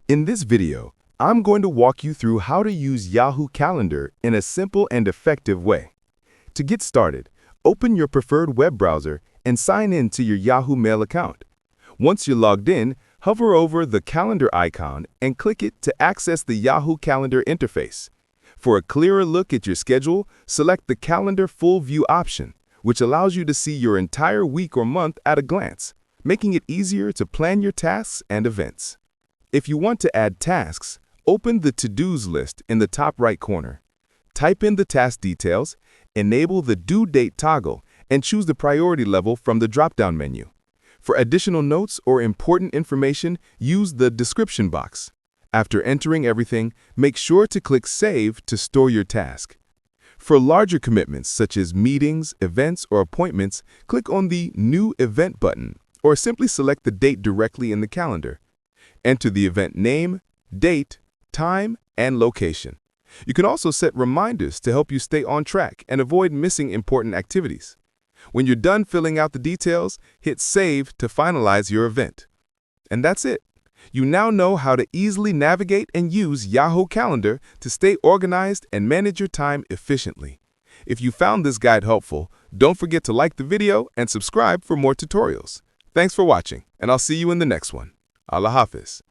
In this video, I'm going to walk you through how to use Yahoo Calendar in a simple and effective way. To get started, open your preferred web browser and sign in to your Yahoo Mail account. Once you're logged in, hover over the calendar icon and click it to access the Yahoo Calendar interface. For a clearer look at your schedule, select the Calendar Full View option, which allows you to see your entire week or month at a glance, making it easier to plan your tasks and events. If you want to add tasks, open the To-Dos list in the top right corner. Type in the task details, enable the due date toggle, and choose the priority level from the drop-down menu. For additional notes or important information, use the description box. After entering everything, make sure to click Save to store your task. For larger commitments such as meetings, events, or appointments, click on the New Event button, or simply select the date directly in the calendar. Enter the event name, date, time, and location. You can also set reminders to help you stay on track and avoid missing important activities. When you're done filling out the details, hit Save to finalize your event. And that's it. You now know how to easily navigate and use Yahoo Calendar to stay organized and manage your time efficiently. If you found this guide helpful, don't forget to like the video and subscribe for more tutorials. Thanks for watching, and I'll see you in the next one. Allah Hafiz.